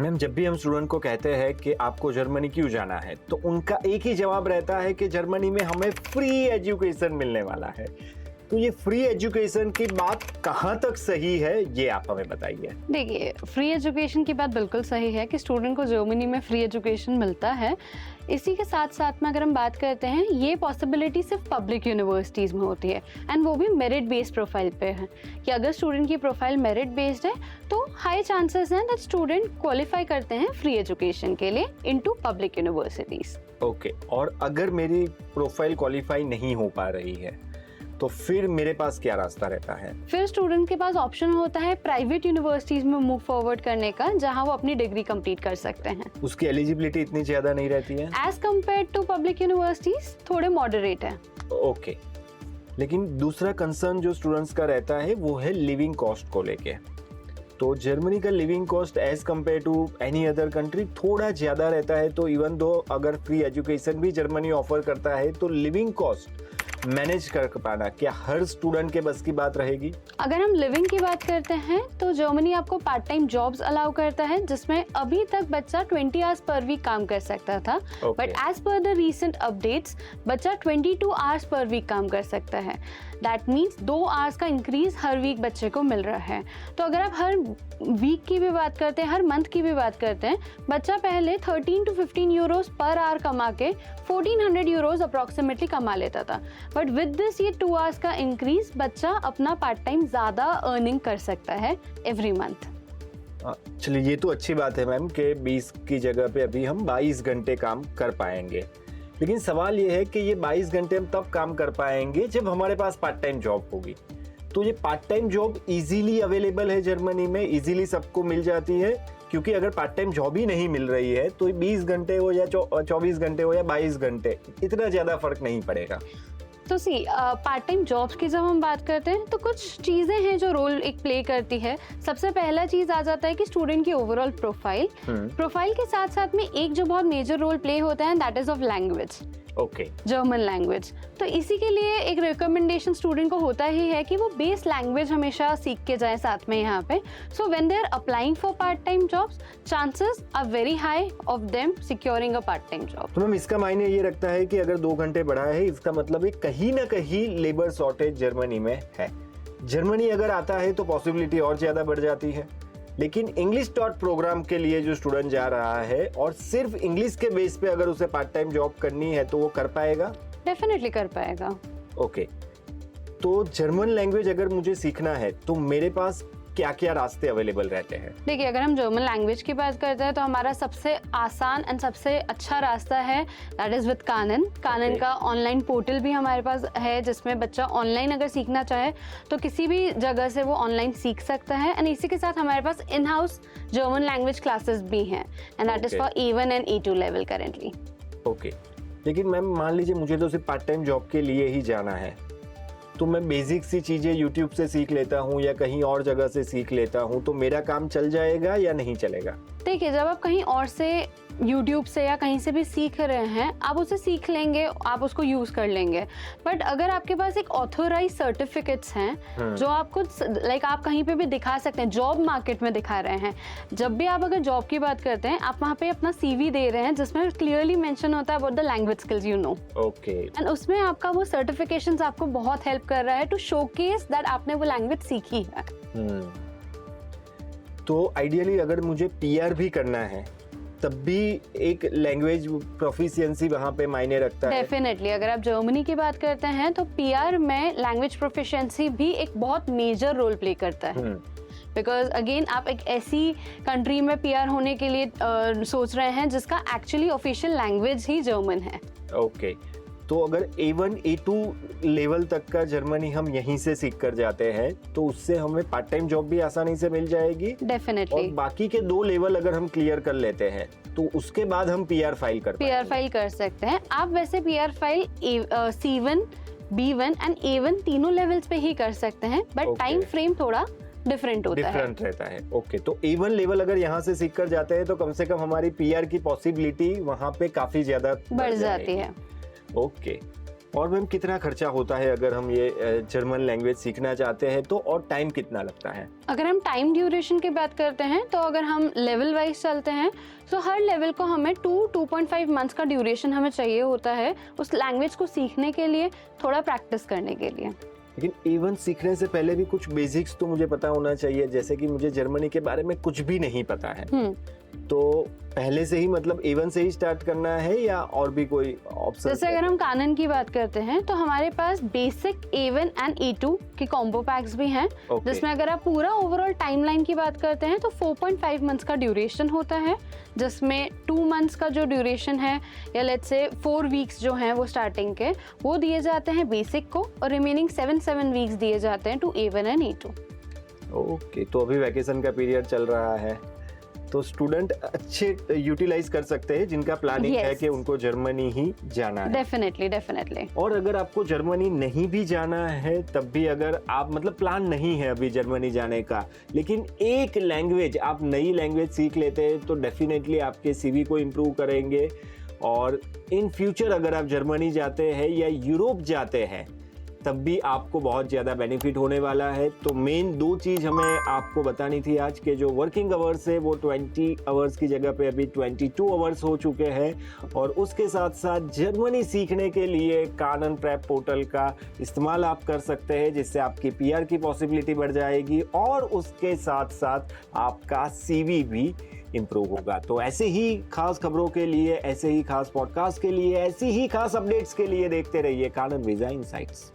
Ma'am, जब भी हम स्टूडेंट को कहते हैं कि आपको जर्मनी क्यों जाना है, तो उनका एक ही जवाब रहता है कि जर्मनी में हमें फ्री एजुकेशन मिलने वाला है। तो ये फ्री एजुकेशन की बात कहाँ तक सही है, ये आप हमें बताइए। देखिए, फ्री एजुकेशन की बात बिल्कुल सही है कि स्टूडेंट को जर्मनी में फ्री एजुकेशन मिलता है। इसी के साथ साथ में अगर हम बात करते हैं, ये पॉसिबिलिटी सिर्फ पब्लिक यूनिवर्सिटीज़ में होती है, एंड वो भी मेरिट बेस्ड प्रोफाइल पे है कि अगर स्टूडेंट की प्रोफाइल मेरिट बेस्ड है तो हाई चांसेस हैं दैट स्टूडेंट क्वालिफाई करते हैं फ्री एजुकेशन के लिए इनटू पब्लिक यूनिवर्सिटीज़। ओके, और अगर मेरी प्रोफाइल क्वालिफाई नहीं हो पा रही है तो फिर मेरे पास क्या रास्ता रहता है? फिर स्टूडेंट के पास ऑप्शन होता है प्राइवेट यूनिवर्सिटीज में मूव फॉरवर्ड करने का, जहां वो अपनी डिग्री कंप्लीट कर सकते हैं। उसकी एलिजिबिलिटी इतनी ज्यादा नहीं रहती है as compare to public universities, थोड़े मॉडरेट है। ओके, लेकिन दूसरा कंसर्न जो स्टूडेंट्स का रहता है वो है लिविंग कॉस्ट को लेके। तो जर्मनी का living cost as compare to any other country थोड़ा ज़्यादा रहता है। तो इवन दो अगर फ्री एजुकेशन भी जर्मनी ऑफर करता है, तो लिविंग कॉस्ट मैनेज कर पाना क्या हर स्टूडेंट के बस की बात रहेगी? अगर हम लिविंग की बात करते हैं तो जर्मनी आपको पार्ट टाइम जॉब्स अलाउ करता है, जिसमें अभी तक बच्चा 20 आवर्स पर वीक काम कर सकता था, but as per the recent updates बच्चा 22 आवर्स पर वीक काम कर सकता है। दैट मीन्स 2 आवर्स का इंक्रीज हर वीक बच्चे को मिल रहा है। तो अगर आप हर वीक की भी बात करते हैं, हर मंथ की भी बात करते हैं, बच्चा पहले 13 to 15 यूरोज पर आवर कमा के 1400 यूरोज अप्रॉक्सीमेटली कमा लेता था, बट विद दिस ये 2 आवर्स का इंक्रीज बच्चा अपना पार्ट टाइम ज़्यादा अर्निंग कर सकता है एवरी मंथ। चलिए, ये तो अच्छी बात है मैम कि 20 की जगह पे अभी हम 22 घंटे काम कर पाएंगे। लेकिन सवाल ये है कि ये 22 घंटे हम तब काम कर पाएंगे जब हमारे पास पार्ट टाइम जॉब होगी। तो ये part time job easily available है जर्मनी में, इजीली सबको मिल जाती है? क्योंकि अगर पार्ट टाइम जॉब ही नहीं मिल रही है तो 20 घंटे हो या 24 घंटे हो या 22 घंटे, इतना ज़्यादा फर्क नहीं पड़ेगा। तो पार्ट टाइम जॉब्स की जब हम बात करते हैं तो कुछ चीज़ें हैं जो रोल एक प्ले करती है। सबसे पहला चीज़ आ जाता है कि स्टूडेंट की ओवरऑल प्रोफाइल के साथ साथ में एक जो बहुत मेजर रोल प्ले होता है, that is of language. Okay, German language. तो इसी के लिए एक रिकमेंडेशन स्टूडेंट को होता ही है कि वो बेस लैंग्वेज हमेशा सीख के जाए साथ में यहाँ पे। So when they are applying for part time jobs, chances are very high of them securing a part time job. तो मैम, इसका मायने ये रखता है कि अगर 2 घंटे बढ़ा है, इसका मतलब है कहीं ना कहीं लेबर शॉर्टेज जर्मनी में है। जर्मनी अगर आता है तो पॉसिबिलिटी और ज्यादा बढ़ जाती है। लेकिन इंग्लिश डॉट प्रोग्राम के लिए जो स्टूडेंट जा रहा है और सिर्फ इंग्लिश के बेस पे अगर उसे पार्ट टाइम जॉब करनी है तो वो कर पाएगा? डेफिनेटली कर पाएगा। ओके, तो जर्मन लैंग्वेज अगर मुझे सीखना है तो मेरे पास क्या क्या रास्ते अवेलेबल रहते हैं? देखिए, अगर हम जर्मन लैंग्वेज की बात करते हैं तो हमारा सबसे आसान एंड सबसे अच्छा रास्ता है दैट इज विद कानन। कानन का ऑनलाइन पोर्टल भी हमारे पास है, जिसमें बच्चा ऑनलाइन अगर सीखना चाहे तो किसी भी जगह से वो ऑनलाइन सीख सकता है। एंड इसी के साथ हमारे पास in house German language classes भी हैं, and that is for A1 and A2 level currently. Okay, लेकिन मैम मान लीजिए मुझे तो सिर्फ पार्ट टाइम जॉब के लिए ही जाना है, तो मैं बेसिक सी चीज़ें यूट्यूब से सीख लेता हूँ या कहीं और जगह से सीख लेता हूँ, तो मेरा काम चल जाएगा या नहीं चलेगा? देखिए, जब आप कहीं और से YouTube से या कहीं से भी सीख रहे हैं, आप उसे सीख लेंगे, आप उसको यूज कर लेंगे। बट अगर आपके पास एक ऑथोराइज सर्टिफिकेट्स हैं जो आपको लाइक आप कहीं पे भी दिखा सकते हैं, जॉब मार्केट में दिखा रहे हैं। जब भी आप अगर जॉब की बात करते हैं, आप वहाँ पे अपना CV दे रहे हैं जिसमें क्लियरली मेंशन होता है about the language skills you know. Okay, and उसमें आपका वो सर्टिफिकेशंस आपको बहुत हेल्प कर रहा है टू शोकेस दैट आपने वो लैंग्वेज सीखी है। तो आइडियली अगर मुझे PR भी करना है तब भी एक लैंग्वेज प्रोफिशिएंसी वहाँ पे मायने रखता है? डेफिनेटली, अगर आप जर्मनी की बात करते हैं तो PR में लैंग्वेज प्रोफिशिएंसी भी एक बहुत मेजर रोल प्ले करता है। बिकॉज अगेन आप एक ऐसी कंट्री में PR होने के लिए सोच रहे हैं जिसका एक्चुअली ऑफिशियल लैंग्वेज ही जर्मन है। ओके, तो अगर A1 A2 लेवल तक का जर्मनी हम यहीं से सीख कर जाते हैं तो उससे हमें पार्ट टाइम जॉब भी आसानी से मिल जाएगी। डेफिनेटली। और बाकी के 2 लेवल अगर हम क्लियर कर लेते हैं तो उसके बाद हम PR फाइल कर सकते हैं। आप वैसे PR file C1, B1 and A1 तीनों लेवल्स पे ही कर सकते हैं, बट टाइम फ्रेम थोड़ा डिफरेंट रहता है। ओके, तो A1 लेवल अगर यहाँ से सीख कर जाते हैं तो कम से कम हमारी PR की पॉसिबिलिटी वहाँ पे काफी ज्यादा बढ़ जाती है। ओके, और मैम कितना खर्चा होता है अगर हम ये जर्मन लैंग्वेज सीखना चाहते हैं तो, और टाइम कितना लगता है? अगर हम टाइम ड्यूरेशन की बात करते हैं तो अगर हम लेवल वाइज चलते हैं तो हर लेवल को हमें 2.5 मंथ्स का ड्यूरेशन हमें चाहिए होता है उस लैंग्वेज को सीखने के लिए, थोड़ा प्रैक्टिस करने के लिए। लेकिन A1 सीखने से पहले भी कुछ बेसिक्स तो मुझे पता होना चाहिए, जैसे कि मुझे जर्मनी के बारे में कुछ भी नहीं पता है, तो पहले से ही मतलब A1 से ही स्टार्ट करना है या और भी कोई ऑप्शन? जैसे अगर हम कानन की बात करते हैं तो हमारे पास बेसिक A1 एंड A2 के कॉम्बो पैक्स भी हैं, जिसमें अगर आप पूरा ओवरऑल टाइमलाइन की बात करते हैं तो 4.5 मंथ्स का ड्यूरेशन होता है, जिसमें 2 मंथ्स का जो ड्यूरेशन है या लेट्स से 4 वीक्स जो हैं वो स्टार्टिंग के वो दिए जाते हैं बेसिक को, और रिमेनिंग 7 वीक्स दिए जाते हैं to A1 and A2। Okay, तो अभी वैकेशन का पीरियड चल रहा है तो स्टूडेंट अच्छे यूटिलाइज कर सकते हैं जिनका प्लानिंग है कि उनको जर्मनी ही जाना है। डेफिनेटली। और अगर आपको जर्मनी नहीं भी जाना है तब भी, अगर आप मतलब प्लान नहीं है अभी जर्मनी जाने का, लेकिन एक लैंग्वेज, आप नई लैंग्वेज सीख लेते हैं तो डेफिनेटली आपके सीवी को इम्प्रूव करेंगे, और इन फ्यूचर अगर आप जर्मनी जाते हैं या यूरोप जाते हैं तब भी आपको बहुत ज़्यादा बेनिफिट होने वाला है। तो मेन 2 चीज़ हमें आपको बतानी थी आज के, जो वर्किंग आवर्स है वो 20 आवर्स की जगह पे अभी 22 आवर्स हो चुके हैं, और उसके साथ साथ जर्मनी सीखने के लिए कानन प्रेप पोर्टल का इस्तेमाल आप कर सकते हैं, जिससे आपकी PR की पॉसिबिलिटी बढ़ जाएगी और उसके साथ साथ आपका CV भी इम्प्रूव होगा। तो ऐसे ही खास खबरों के लिए, ऐसे ही खास पॉडकास्ट के लिए, ऐसी ही खास अपडेट्स के लिए देखते रहिए कानन वीज़ा इनसाइट्स।